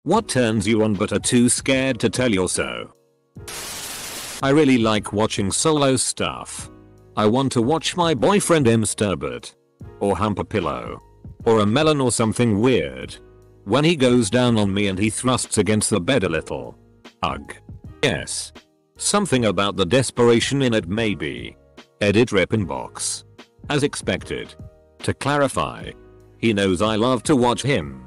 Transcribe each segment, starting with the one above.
What turns you on but are too scared to tell you so? I really like watching solo stuff. I want to watch my boyfriend masturbate. Or hump a pillow. Or a melon or something weird. When he goes down on me and he thrusts against the bed a little. Ugh. Yes. Something about the desperation in it maybe. Edit rip inbox. As expected. To clarify. He knows I love to watch him.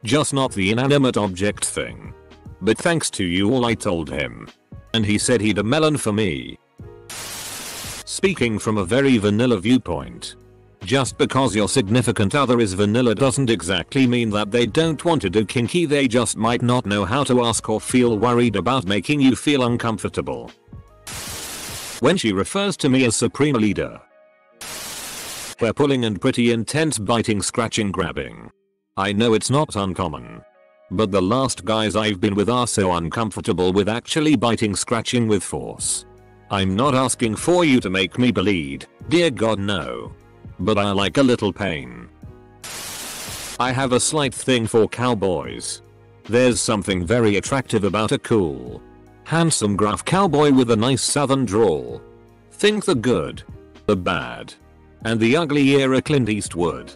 Just not the inanimate object thing. But thanks to you all I told him. And he said he'd a melon for me. Speaking from a very vanilla viewpoint. Just because your significant other is vanilla doesn't exactly mean that they don't want to do kinky, they just might not know how to ask or feel worried about making you feel uncomfortable. When she refers to me as Supreme Leader. Hair pulling and pretty intense biting, scratching, grabbing. I know it's not uncommon. But the last guys I've been with are so uncomfortable with actually biting, scratching with force. I'm not asking for you to make me bleed, dear God no. But I like a little pain. I have a slight thing for cowboys. There's something very attractive about a cool, handsome gruff cowboy with a nice southern drawl. Think the good, the bad, and the ugly era Clint Eastwood.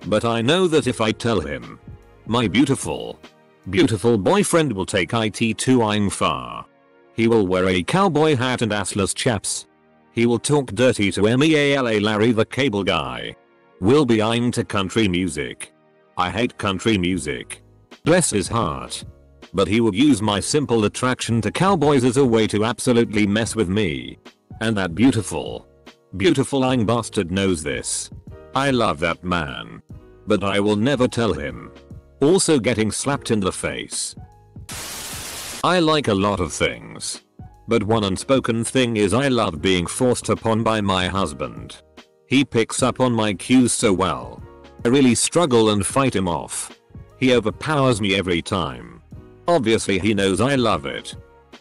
But I know that if I tell him, my beautiful boyfriend will take it to I'm far. He will wear a cowboy hat and assless chaps. He will talk dirty to MEALA Larry the Cable Guy. Will be into country music. I hate country music. Bless his heart. But he would use my simple attraction to cowboys as a way to absolutely mess with me. And that beautiful lying bastard knows this. I love that man. But I will never tell him. Also getting slapped in the face. I like a lot of things. But one unspoken thing is I love being forced upon by my husband. He picks up on my cues so well. I really struggle and fight him off. He overpowers me every time. Obviously he knows I love it.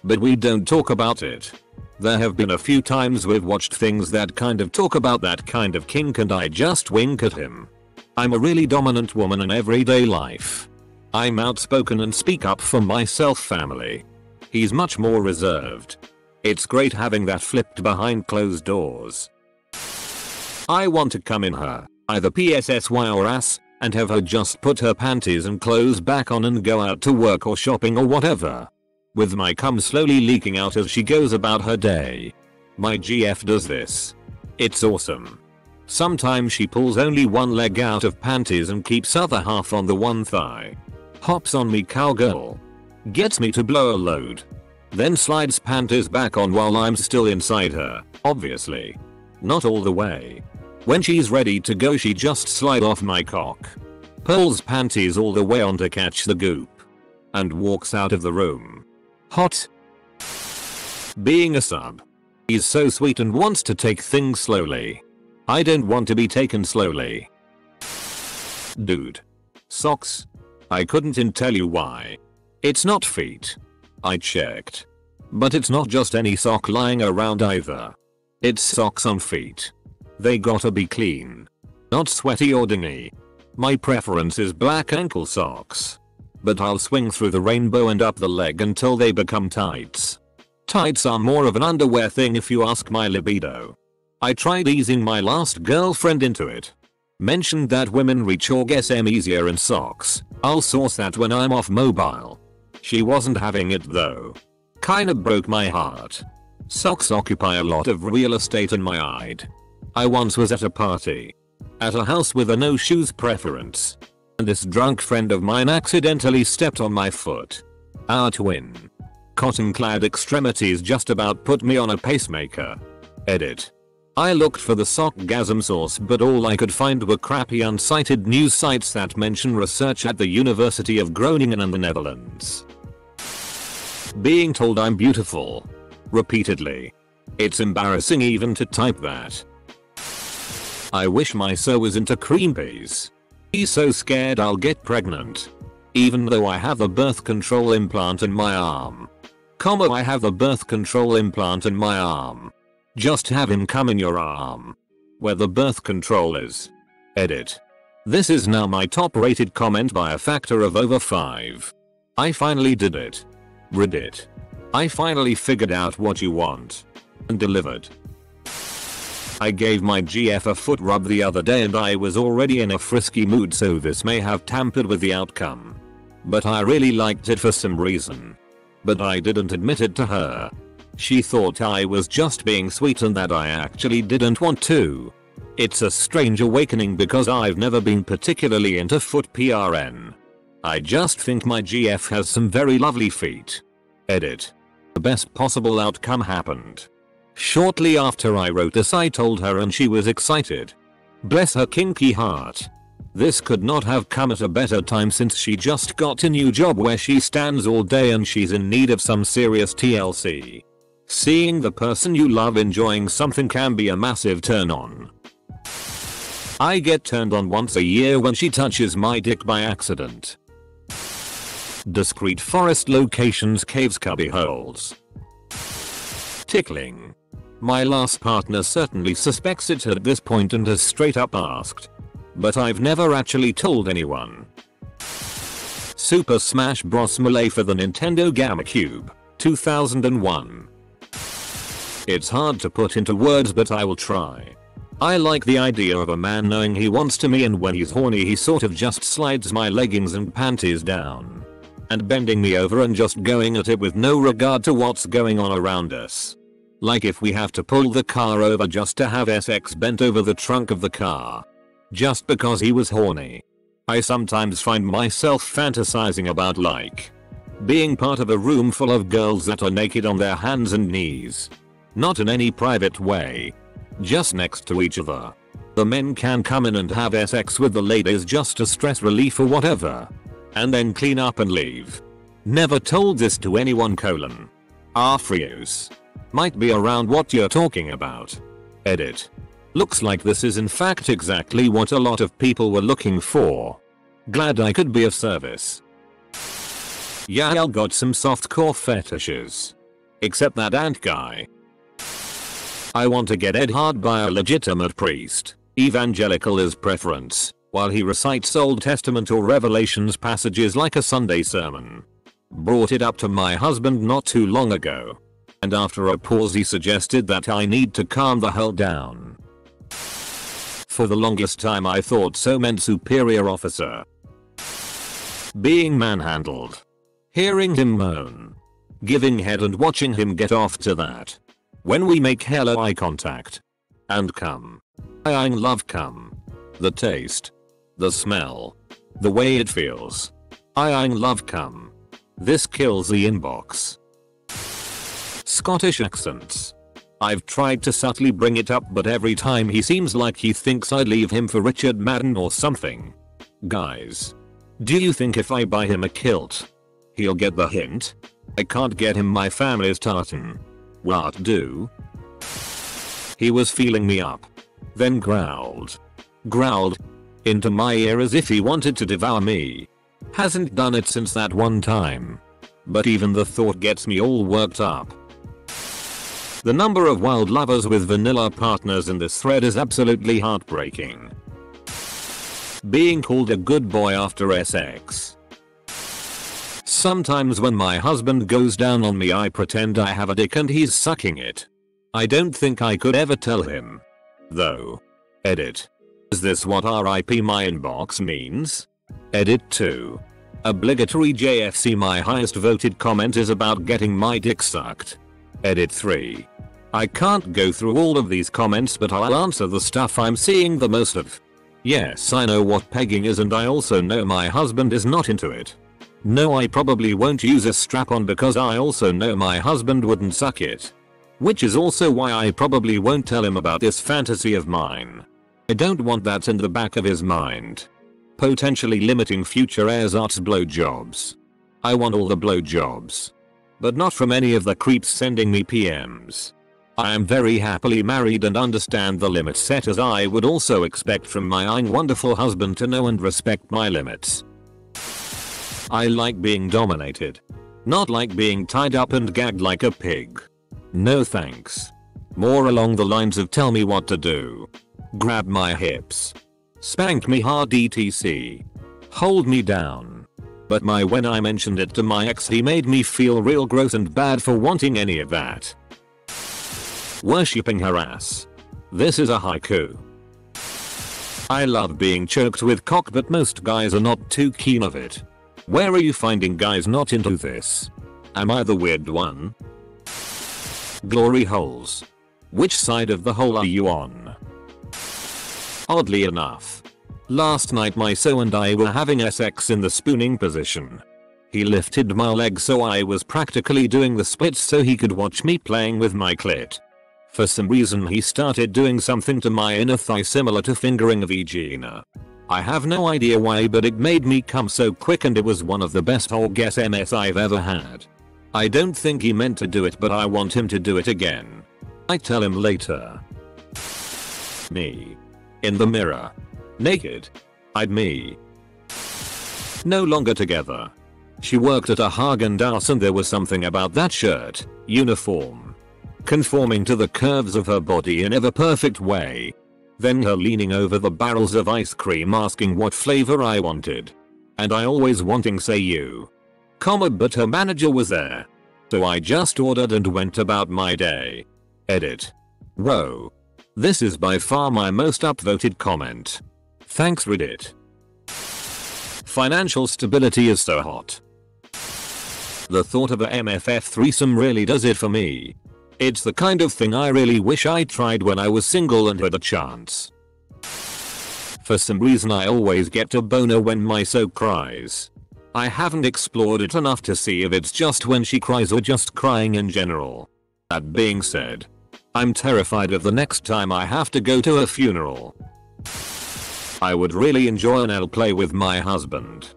But we don't talk about it. There have been a few times we've watched things that kind of talk about that kind of kink and I just wink at him. I'm a really dominant woman in everyday life. I'm outspoken and speak up for myself, family. He's much more reserved. It's great having that flipped behind closed doors. I want to come in her, either PSSY or ass, and have her just put her panties and clothes back on and go out to work or shopping or whatever. With my cum slowly leaking out as she goes about her day. My GF does this. It's awesome. Sometimes she pulls only one leg out of panties and keeps other half on the one thigh. Hops on me cowgirl. Gets me to blow a load. Then slides panties back on while I'm still inside her, obviously. Not all the way. When she's ready to go she just slide off my cock. Pulls panties all the way on to catch the goop. And walks out of the room. Hot. Being a sub. He's so sweet and wants to take things slowly. I don't want to be taken slowly. Dude. Socks. I couldn't tell you why. It's not feet. I checked. But it's not just any sock lying around either. It's socks on feet. They gotta be clean. Not sweaty or dingy. My preference is black ankle socks. But I'll swing through the rainbow and up the leg until they become tights. Tights are more of an underwear thing if you ask my libido. I tried easing my last girlfriend into it. Mentioned that women reach orgasm easier in socks. I'll source that when I'm off mobile. She wasn't having it though. Kinda broke my heart. Socks occupy a lot of real estate in my eye. I once was at a party. At a house with a no shoes preference. And this drunk friend of mine accidentally stepped on my foot. Our twin cotton clad extremities just about put me on a pacemaker. Edit. I looked for the sockgasm source but all I could find were crappy unsighted news sites that mention research at the University of Groningen in the Netherlands. Being told I'm beautiful. Repeatedly. It's embarrassing even to type that. I wish my so was into cream peas. He's so scared I'll get pregnant. Even though I have a birth control implant in my arm. I have a birth control implant in my arm. Just have him come in your arm. Where the birth control is. Edit. This is now my top rated comment by a factor of over 5. I finally did it. Reddit. I finally figured out what you want. And delivered. I gave my GF a foot rub the other day and I was already in a frisky mood, so this may have tampered with the outcome. But I really liked it for some reason. But I didn't admit it to her. She thought I was just being sweet and that I actually didn't want to. It's a strange awakening because I've never been particularly into foot PRN. I just think my GF has some very lovely feet. Edit. The best possible outcome happened. Shortly after I wrote this I told her and she was excited. Bless her kinky heart. This could not have come at a better time since she just got a new job where she stands all day and she's in need of some serious TLC. Seeing the person you love enjoying something can be a massive turn on. I get turned on once a year when she touches my dick by accident. Discreet forest locations, caves, cubby holes. Tickling. My last partner certainly suspects it at this point and has straight up asked. But I've never actually told anyone. Super Smash Bros. Melee for the Nintendo GameCube, 2001. It's hard to put into words but I will try. I like the idea of a man knowing he wants to me and when he's horny he sort of just slides my leggings and panties down. And bending me over and just going at it with no regard to what's going on around us. Like if we have to pull the car over just to have SX bent over the trunk of the car. Just because he was horny. I sometimes find myself fantasizing about like being part of a room full of girls that are naked on their hands and knees. Not in any private way. Just next to each other. The men can come in and have sex with the ladies just as stress relief or whatever. And then clean up and leave. Never told this to anyone : Frios. Might be around what you're talking about. Edit. Looks like this is in fact exactly what a lot of people were looking for. Glad I could be of service. Yeah, I got some softcore fetishes. Except that ant guy. I want to get ed hard by a legitimate priest. Evangelical is preference. While he recites Old Testament or Revelations passages like a Sunday sermon. Brought it up to my husband not too long ago. And after a pause he suggested that I need to calm the hell down. For the longest time I thought so meant superior officer. Being manhandled. Hearing him moan. Giving head and watching him get off to that. When we make hella eye contact. And cum. I love cum. The taste. The smell. The way it feels. I love cum. This kills the inbox. Scottish accents. I've tried to subtly bring it up but every time he seems like he thinks I'd leave him for Richard Madden or something. Guys. Do you think if I buy him a kilt, he'll get the hint? I can't get him my family's tartan. What do? He was feeling me up. Then growled. Growled. Into my ear as if he wanted to devour me. Hasn't done it since that one time. But even the thought gets me all worked up. The number of wild lovers with vanilla partners in this thread is absolutely heartbreaking. Being called a good boy after sex. Sometimes when my husband goes down on me I pretend I have a dick and he's sucking it. I don't think I could ever tell him. Though. Edit. Is this what RIP my inbox means? Edit 2. Obligatory JFC. My highest voted comment is about getting my dick sucked. Edit 3. I can't go through all of these comments but I'll answer the stuff I'm seeing the most of. Yes, I know what pegging is and I also know my husband is not into it. No, I probably won't use a strap-on because I also know my husband wouldn't suck it. Which is also why I probably won't tell him about this fantasy of mine. I don't want that in the back of his mind. Potentially limiting future ersatz blowjobs. I want all the blowjobs. But not from any of the creeps sending me PMs. I am very happily married and understand the limits set as I would also expect from my wonderful husband to know and respect my limits. I like being dominated. Not like being tied up and gagged like a pig. No thanks. More along the lines of tell me what to do. Grab my hips. Spank me hard etc. Hold me down. But when I mentioned it to my ex, he made me feel real gross and bad for wanting any of that. Worshipping her ass. This is a haiku. I love being choked with cock, but most guys are not too keen of it. Where are you finding guys not into this? Am I the weird one? Glory holes. Which side of the hole are you on? Oddly enough, last night my so and I were having sex in the spooning position. He lifted my leg so I was practically doing the splits so he could watch me playing with my clit. For some reason he started doing something to my inner thigh similar to fingering a vagina. I have no idea why, but it made me come so quick and it was one of the best orgasms I've ever had. I don't think he meant to do it, but I want him to do it again. I tell him later. Me. In the mirror. Naked. I'd me. No longer together. She worked at a Häagen-Dazs and there was something about that shirt, uniform, conforming to the curves of her body in ever perfect way. Then her leaning over the barrels of ice cream asking what flavor I wanted. And I always wanting say you. But her manager was there. So I just ordered and went about my day. Edit. Whoa. This is by far my most upvoted comment. Thanks Reddit. Financial stability is so hot. The thought of a MFF threesome really does it for me. It's the kind of thing I really wish I tried when I was single and had a chance. For some reason I always get a boner when my so cries. I haven't explored it enough to see if it's just when she cries or just crying in general. That being said, I'm terrified of the next time I have to go to a funeral. I would really enjoy an L play with my husband.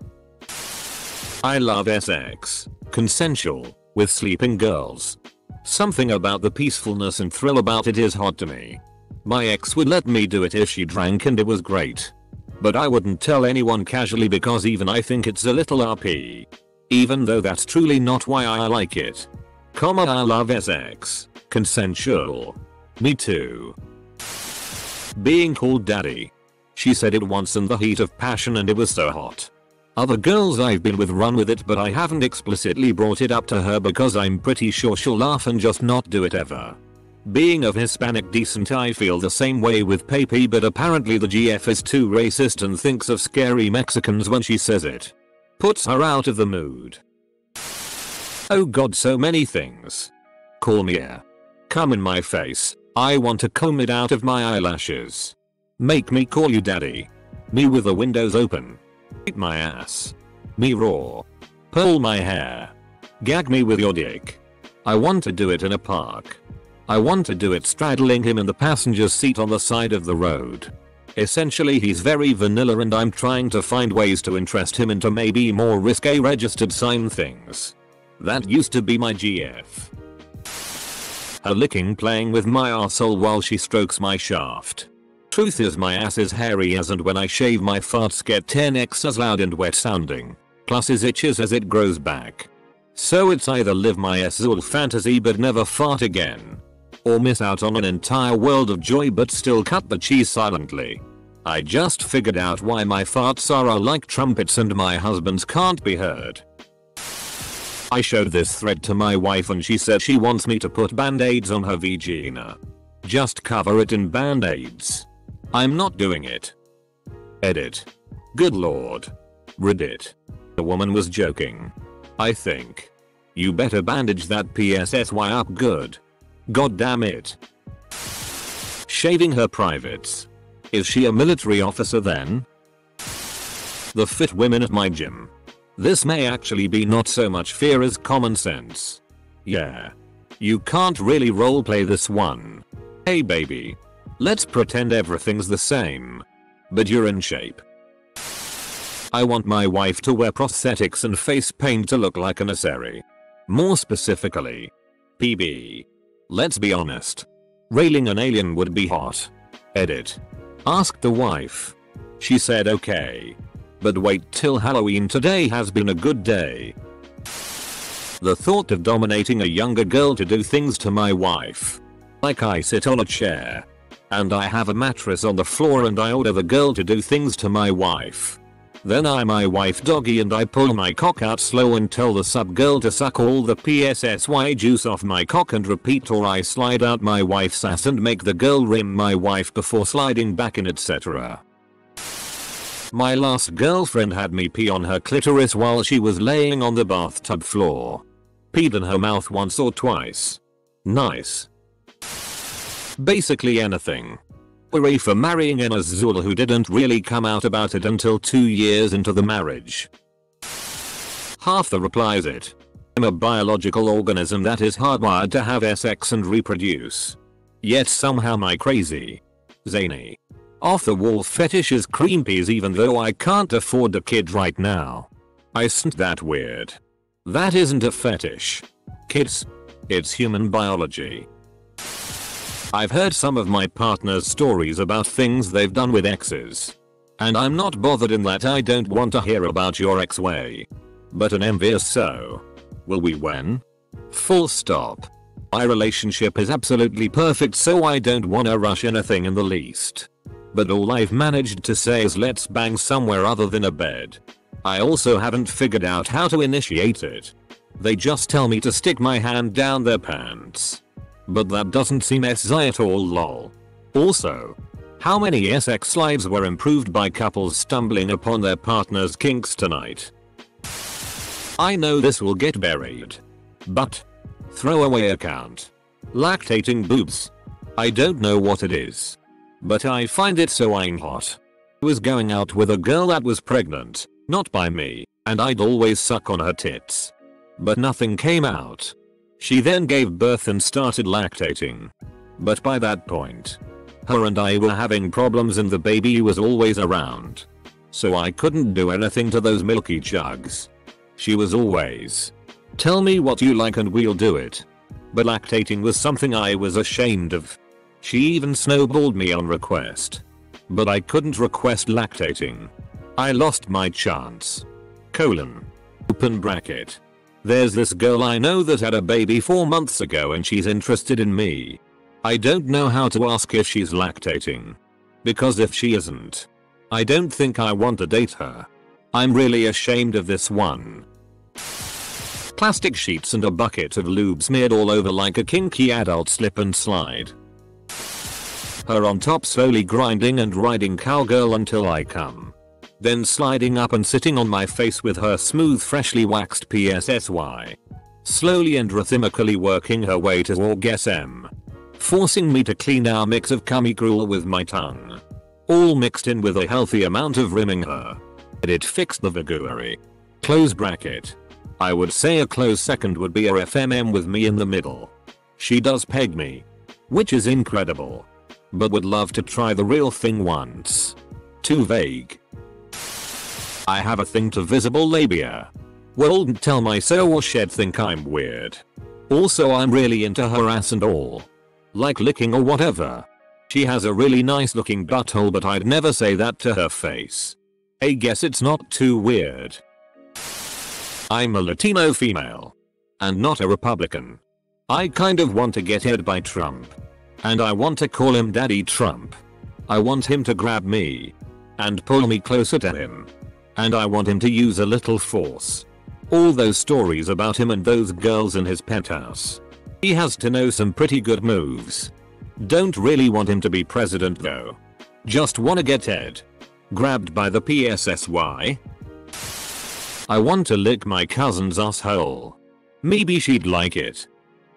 I love sex, consensual, with sleeping girls. Something about the peacefulness and thrill about it is hot to me. My ex would let me do it if she drank and it was great. But I wouldn't tell anyone casually because even I think it's a little RP. Even though that's truly not why I like it. I love sex, consensual. Me too. Being called daddy. She said it once in the heat of passion and it was so hot. Other girls I've been with run with it, but I haven't explicitly brought it up to her because I'm pretty sure she'll laugh and just not do it ever. Being of Hispanic descent, I feel the same way with Pepe, but apparently the GF is too racist and thinks of scary Mexicans when she says it. Puts her out of the mood. Oh god, so many things. Call me here. Come in my face. I want to comb it out of my eyelashes. Make me call you daddy. Me with the windows open. Eat my ass. Me raw. Pull my hair. Gag me with your dick. I want to do it in a park. I want to do it straddling him in the passenger seat on the side of the road. Essentially he's very vanilla and I'm trying to find ways to interest him into maybe more risque registered sign things. That used to be my GF. Her licking playing with my arsehole while she strokes my shaft. Truth is my ass is hairy as, and when I shave my farts get 10x as loud and wet sounding. Plus it itches as it grows back. So it's either live my Azul fantasy but never fart again. Or miss out on an entire world of joy but still cut the cheese silently. I just figured out why my farts are like trumpets and my husband's can't be heard. I showed this thread to my wife and she said she wants me to put band-aids on her vagina. Just cover it in band-aids. I'm not doing it. Edit. Good lord. Reddit. The woman was joking. I think. You better bandage that PSSY up good. God damn it. Shaving her privates. Is she a military officer then? The fit women at my gym. This may actually be not so much fear as common sense. Yeah. You can't really roleplay this one. Hey baby. Let's pretend everything's the same. But you're in shape. I want my wife to wear prosthetics and face paint to look like an Aseri. More specifically. PB. Let's be honest. Railing an alien would be hot. Edit. Asked the wife. She said okay. But wait till Halloween, today has been a good day. The thought of dominating a younger girl to do things to my wife. Like I sit on a chair. And I have a mattress on the floor and I order the girl to do things to my wife. Then I my wife doggy and I pull my cock out slow and tell the sub girl to suck all the PSSY juice off my cock and repeat, or I slide out my wife's ass and make the girl rim my wife before sliding back in, etc. My last girlfriend had me pee on her clitoris while she was laying on the bathtub floor. Peed in her mouth once or twice. Nice. Basically anything. Hooray for marrying an Azul who didn't really come out about it until 2 years into the marriage. Half the replies it. I'm a biological organism that is hardwired to have sex and reproduce. Yet somehow my crazy, zany, off the wall fetish is cream peas even though I can't afford a kid right now. Isn't that weird? That isn't a fetish. Kids. It's human biology. I've heard some of my partner's stories about things they've done with exes. And I'm not bothered in that I don't want to hear about your ex way. But an envious so. Will we when? Full stop. My relationship is absolutely perfect so I don't wanna rush anything in the least. But all I've managed to say is let's bang somewhere other than a bed. I also haven't figured out how to initiate it. They just tell me to stick my hand down their pants. But that doesn't seem SI at all lol. Also, how many sex lives were improved by couples stumbling upon their partner's kinks tonight? I know this will get buried. But, throwaway account. Lactating boobs. I don't know what it is. But I find it so hot. I was going out with a girl that was pregnant, not by me, and I'd always suck on her tits. But nothing came out. She then gave birth and started lactating. But by that point, her and I were having problems and the baby was always around. So I couldn't do anything to those milky jugs. She was always, tell me what you like and we'll do it. But lactating was something I was ashamed of. She even snowballed me on request. But I couldn't request lactating. I lost my chance. Open bracket. There's this girl I know that had a baby 4 months ago and she's interested in me. I don't know how to ask if she's lactating. Because if she isn't, I don't think I want to date her. I'm really ashamed of this one. Plastic sheets and a bucket of lube smeared all over like a kinky adult slip and slide. Her on top slowly grinding and riding cowgirl until I come. Then sliding up and sitting on my face with her smooth freshly waxed PSSY. Slowly and rhythmically working her way to orgasm. Forcing me to clean our mix of cummy gruel with my tongue. All mixed in with a healthy amount of rimming her. It fixed the vagary. Close bracket. I would say a close second would be a FMM with me in the middle. She does peg me. Which is incredible. But would love to try the real thing once. Too vague. I have a thing to visible labia. Wouldn't tell my so or she'd think I'm weird. Also I'm really into her ass and all. Like licking or whatever. She has a really nice looking butthole but I'd never say that to her face. I guess it's not too weird. I'm a Latino female. And not a Republican. I kind of want to get hit by Trump. And I want to call him Daddy Trump. I want him to grab me. And pull me closer to him. And I want him to use a little force. All those stories about him and those girls in his penthouse. He has to know some pretty good moves. Don't really want him to be president though. Just wanna get Ed. Grabbed by the PSSY. I want to lick my cousin's asshole. Maybe she'd like it.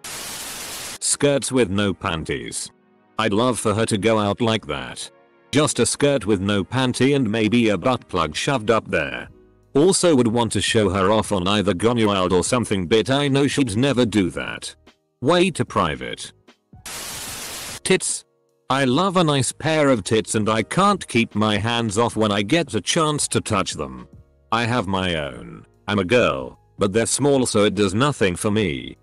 Skirts with no panties. I'd love for her to go out like that. Just a skirt with no panty and maybe a butt plug shoved up there. Also would want to show her off on either Gonuald or something but I know she'd never do that. Way too private. Tits. I love a nice pair of tits and I can't keep my hands off when I get a chance to touch them. I have my own. I'm a girl, but they're small so it does nothing for me.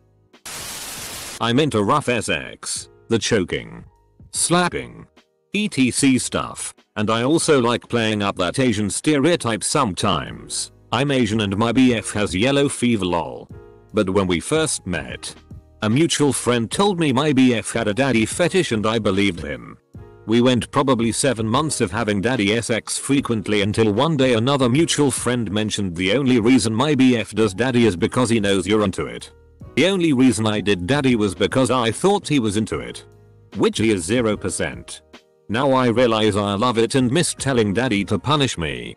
I'm into rough sex, the choking, slapping, etc stuff, and I also like playing up that Asian stereotype sometimes. I'm Asian and my BF has yellow fever lol. But when we first met, a mutual friend told me my BF had a daddy fetish and I believed him. We went probably 7 months of having daddy sex frequently until one day another mutual friend mentioned the only reason my BF does daddy is because he knows you're into it. The only reason I did daddy was because I thought he was into it. Which he is 0%. Now I realize I love it and miss telling daddy to punish me.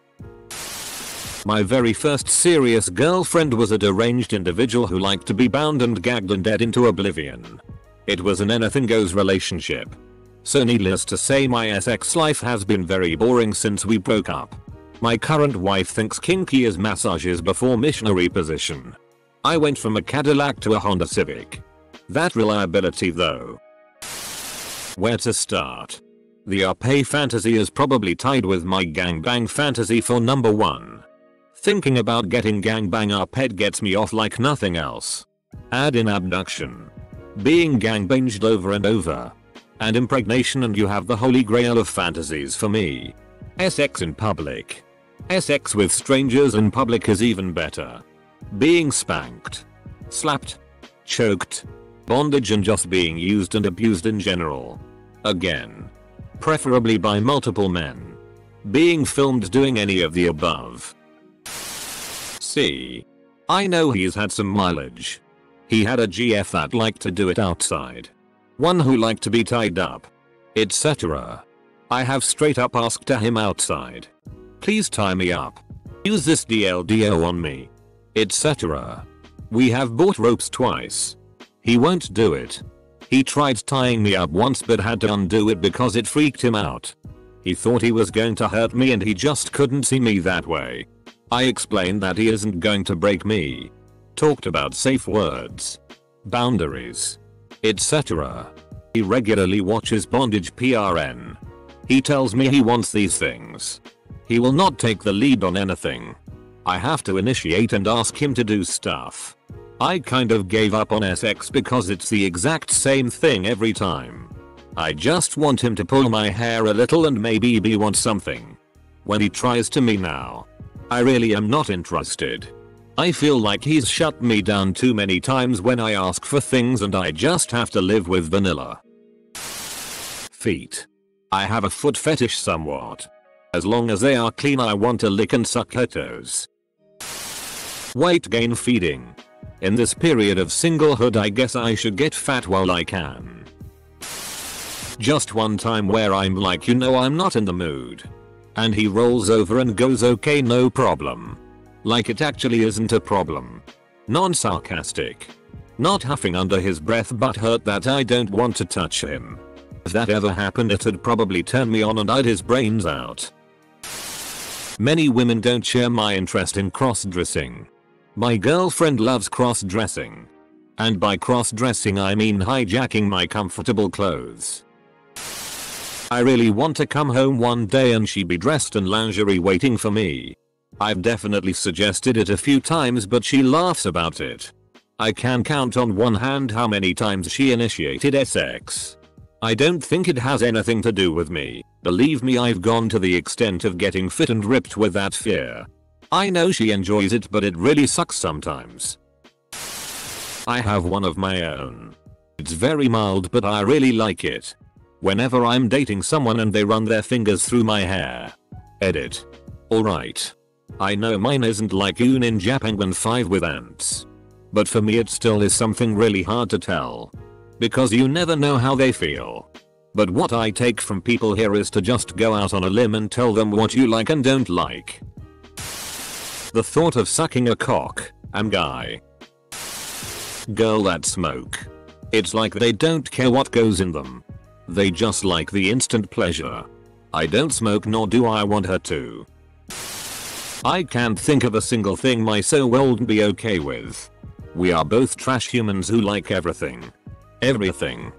My very first serious girlfriend was a deranged individual who liked to be bound and gagged and dead into oblivion. It was an anything goes relationship. So needless to say my sex life has been very boring since we broke up. My current wife thinks kinky is massages before missionary position. I went from a Cadillac to a Honda Civic. That reliability though. Where to start? The RP fantasy is probably tied with my gangbang fantasy for number 1. Thinking about getting gangbang RP'd gets me off like nothing else. Add in abduction. Being gangbanged over and over. And impregnation and you have the holy grail of fantasies for me. Sex in public. Sex with strangers in public is even better. Being spanked. Slapped. Choked. Bondage and just being used and abused in general. Again. Preferably by multiple men. Being filmed doing any of the above. C. I know he's had some mileage. He had a GF that liked to do it outside. One who liked to be tied up. Etc. I have straight up asked him outside. Please tie me up. Use this DLDO on me. Etc. We have bought ropes twice. He won't do it. He tried tying me up once but had to undo it because it freaked him out. He thought he was going to hurt me and he just couldn't see me that way. I explained that he isn't going to break me. Talked about safe words. Boundaries. Etc. He regularly watches bondage PRN. He tells me he wants these things. He will not take the lead on anything. I have to initiate and ask him to do stuff. I kind of gave up on SX because it's the exact same thing every time. I just want him to pull my hair a little and maybe he wants something. When he tries to me now, I really am not interested. I feel like he's shut me down too many times when I ask for things and I just have to live with vanilla. Feet. I have a foot fetish somewhat. As long as they are clean I want to lick and suck her toes. Weight gain feeding. In this period of singlehood I guess I should get fat while I can. Just one time where I'm like I'm not in the mood. And he rolls over and goes okay no problem. Like it actually isn't a problem. Non-sarcastic. Not huffing under his breath but hurt that I don't want to touch him. If that ever happened it'd probably turn me on and I'd his brains out. Many women don't share my interest in cross-dressing. My girlfriend loves cross-dressing. And by cross-dressing I mean hijacking my comfortable clothes. I really want to come home one day and she be dressed in lingerie waiting for me. I've definitely suggested it a few times but she laughs about it. I can count on one hand how many times she initiated sex. I don't think it has anything to do with me. Believe me I've gone to the extent of getting fit and ripped with that fear. I know she enjoys it but it really sucks sometimes. I have one of my own. It's very mild but I really like it. Whenever I'm dating someone and they run their fingers through my hair. Edit. Alright. I know mine isn't like Ninja Penguin 5 with ants. But for me it still is something really hard to tell. Because you never know how they feel. But what I take from people here is to just go out on a limb and tell them what you like and don't like. The thought of sucking a cock, guy. Girl that smoke. It's like they don't care what goes in them. They just like the instant pleasure. I don't smoke nor do I want her to. I can't think of a single thing my soul wouldn't be okay with. We are both trash humans who like everything. Everything.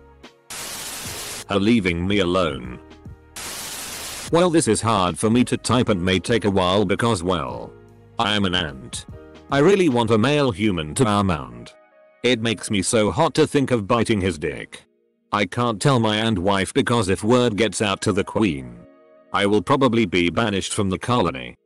Her leaving me alone. Well this is hard for me to type and may take a while because well, I am an ant. I really want a male human to amount. It makes me so hot to think of biting his dick. I can't tell my ant wife because if word gets out to the queen, I will probably be banished from the colony.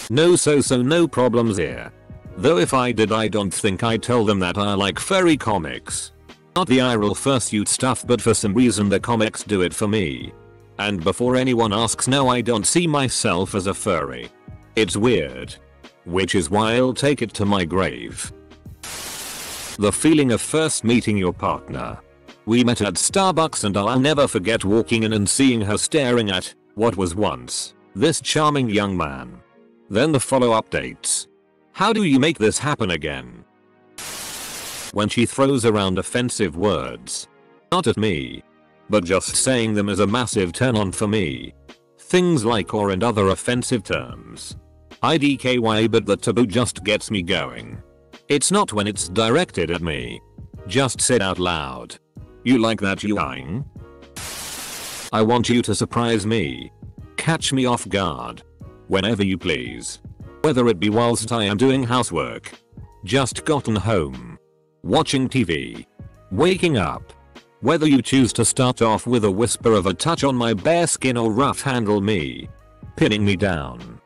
No no problems here. Though if I did I don't think I'd tell them that I like furry comics. Not the eye roll fursuit stuff, but for some reason the comics do it for me. And before anyone asks, no, I don't see myself as a furry. It's weird. Which is why I'll take it to my grave. The feeling of first meeting your partner. We met at Starbucks and I'll never forget walking in and seeing her staring at what was once this charming young man. Then the follow-up dates. How do you make this happen again? When she throws around offensive words. Not at me. But just saying them is a massive turn on for me. Things like or and other offensive terms. IDKY, but the taboo just gets me going. It's not when it's directed at me. Just said out loud. You like that, you lying? I want you to surprise me. Catch me off guard. Whenever you please. Whether it be whilst I am doing housework. Just gotten home. Watching TV. Waking up. Whether you choose to start off with a whisper of a touch on my bare skin or rough handle me. Pinning me down.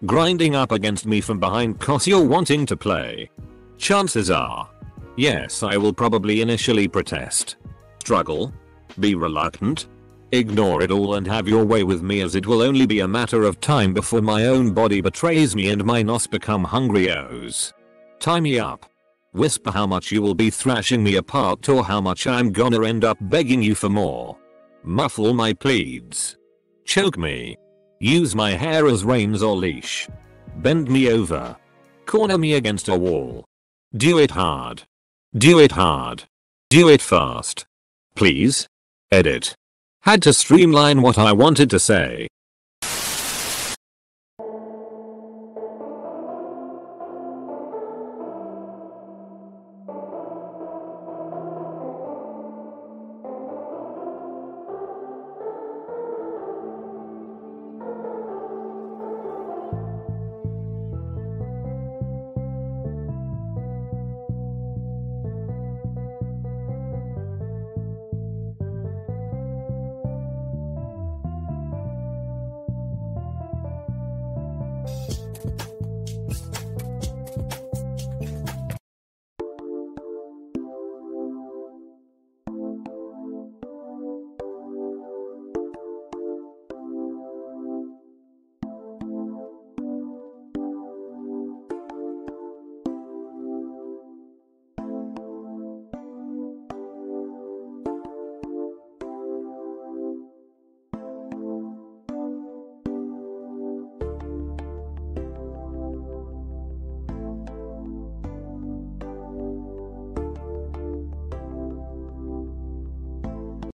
Grinding up against me from behind cause you're wanting to play. Chances are. Yes, I will probably initially protest. Struggle. Be reluctant. Ignore it all and have your way with me, as it will only be a matter of time before my own body betrays me and my nos become hungry-os. Tie me up. Whisper how much you will be thrashing me apart or how much I'm gonna end up begging you for more. Muffle my pleads. Choke me. Use my hair as reins or leash. Bend me over. Corner me against a wall. Do it hard. Do it hard. Do it fast. Please. Edit. Had to streamline what I wanted to say.